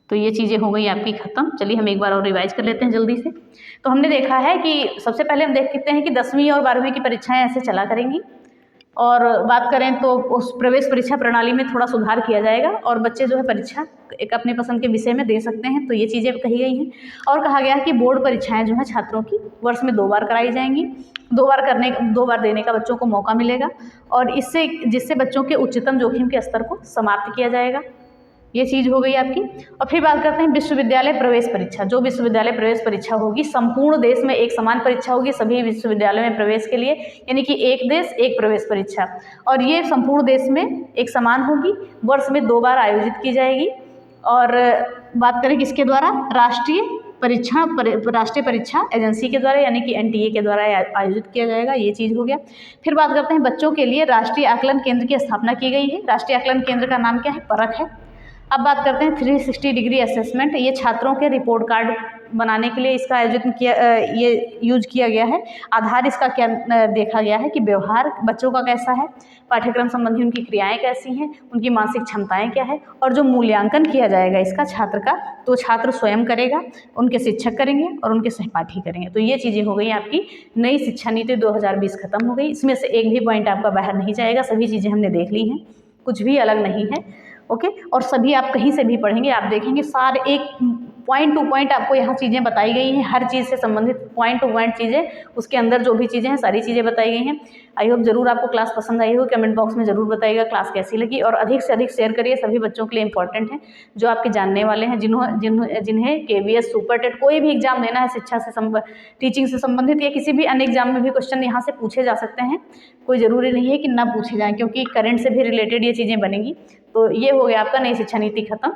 तो ये चीज़ें हो गई आपकी ख़त्म। चलिए हम एक बार और रिवाइज कर लेते हैं जल्दी से। तो हमने देखा है कि सबसे पहले हम देखते हैं कि 10वीं और 12वीं की परीक्षाएं ऐसे चला करेंगी, और बात करें तो उस प्रवेश परीक्षा प्रणाली में थोड़ा सुधार किया जाएगा और बच्चे जो है परीक्षा एक अपने पसंद के विषय में दे सकते हैं। तो ये चीज़ें कही गई हैं। और कहा गया है कि बोर्ड परीक्षाएं जो हैं छात्रों की वर्ष में 2 बार कराई जाएंगी, 2 बार देने का बच्चों को मौका मिलेगा, और जिससे बच्चों के उच्चतम जोखिम के स्तर को समाप्त किया जाएगा। ये चीज़ हो गई आपकी। और फिर बात करते हैं विश्वविद्यालय प्रवेश परीक्षा। जो विश्वविद्यालय प्रवेश परीक्षा होगी, संपूर्ण देश में एक समान परीक्षा होगी सभी विश्वविद्यालयों में प्रवेश के लिए, यानी कि एक देश एक प्रवेश परीक्षा, और ये संपूर्ण देश में एक समान होगी, वर्ष में 2 बार आयोजित की जाएगी। और बात करें किसके द्वारा, राष्ट्रीय परीक्षा एजेंसी के द्वारा, यानी कि NTA के द्वारा आयोजित किया जाएगा। ये चीज़ हो गया। फिर बात करते हैं बच्चों के लिए राष्ट्रीय आकलन केंद्र की स्थापना की गई है। राष्ट्रीय आकलन केंद्र का नाम क्या है, परख है। अब बात करते हैं 360 डिग्री असेसमेंट। ये छात्रों के रिपोर्ट कार्ड बनाने के लिए इसका आयोजन ये यूज किया गया है। आधार इसका क्या देखा गया है कि व्यवहार बच्चों का कैसा है, पाठ्यक्रम संबंधी उनकी क्रियाएं कैसी हैं, उनकी मानसिक क्षमताएं क्या है, और जो मूल्यांकन किया जाएगा इसका छात्र का, तो छात्र स्वयं करेगा, उनके शिक्षक करेंगे और उनके सहपाठी करेंगे। तो ये चीज़ें हो गई आपकी नई शिक्षा नीति 2020 खत्म हो गई। इसमें से एक भी पॉइंट आपका बाहर नहीं जाएगा, सभी चीज़ें हमने देख ली हैं, कुछ भी अलग नहीं है। ओके, और सभी आप कहीं से भी पढ़ेंगे आप देखेंगे सारे एक पॉइंट टू पॉइंट आपको यहाँ चीज़ें बताई गई हैं, हर चीज़ से संबंधित पॉइंट टू पॉइंट चीज़ें, उसके अंदर जो भी चीज़ें हैं सारी चीज़ें बताई गई हैं। आई होप जरूर आपको क्लास पसंद आई हो। कमेंट बॉक्स में ज़रूर बताइएगा क्लास कैसी लगी, और अधिक से अधिक शेयर करिए, सभी बच्चों के लिए इंपॉर्टेंट है जो आपके जानने वाले हैं, जिन्हें KVS सुपर टेट कोई भी एग्जाम देना है, शिक्षा से टीचिंग से संबंधित या किसी भी अन्य एग्जाम में भी क्वेश्चन यहाँ से पूछे जा सकते हैं। कोई ज़रूरी नहीं है कि ना पूछे जाएँ, क्योंकि करंट से भी रिलेटेड ये चीज़ें बनेंगी। तो ये हो गया आपका नई शिक्षा नीति खत्म,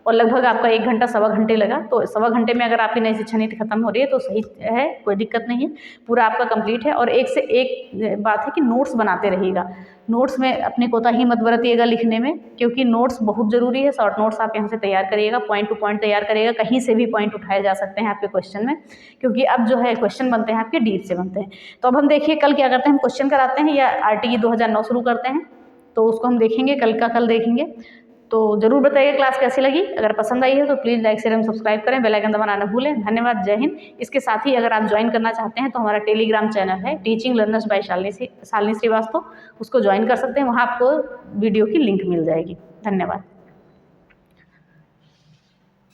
और लगभग आपका 1 घंटा 1.25 घंटे लगा। तो 1.25 घंटे में अगर आपकी नई शिक्षा नीति खत्म हो रही है तो सही है, कोई दिक्कत नहीं है, पूरा आपका कंप्लीट है। और एक से एक बात है कि नोट्स बनाते रहिएगा। नोट्स में अपनी कोताही मत बरतिएगा लिखने में, क्योंकि नोट्स बहुत ज़रूरी है। शॉर्ट नोट्स आप यहाँ से तैयार करिएगा, पॉइंट टू पॉइंट तैयार करिएगा, कहीं से भी पॉइंट उठाए जा सकते हैं आपके क्वेश्चन में, क्योंकि अब जो है क्वेश्चन बनते हैं आपके डीप से बनते हैं। तो अब हम देखिए कल क्या करते हैं, हम क्वेश्चन कराते हैं या RTE 2009 शुरू करते हैं, तो उसको हम देखेंगे, कल देखेंगे। तो ज़रूर बताइए क्लास कैसी लगी। अगर पसंद आई है तो प्लीज़ लाइक शेयर एवं सब्सक्राइब करें, बेल आइकन दबाना ना भूलें। धन्यवाद, जय हिंद। इसके साथ ही अगर आप ज्वाइन करना चाहते हैं तो हमारा टेलीग्राम चैनल है teaching learners by Shalini Srivastava, उसको ज्वाइन कर सकते हैं, वहाँ आपको वीडियो की लिंक मिल जाएगी। धन्यवाद।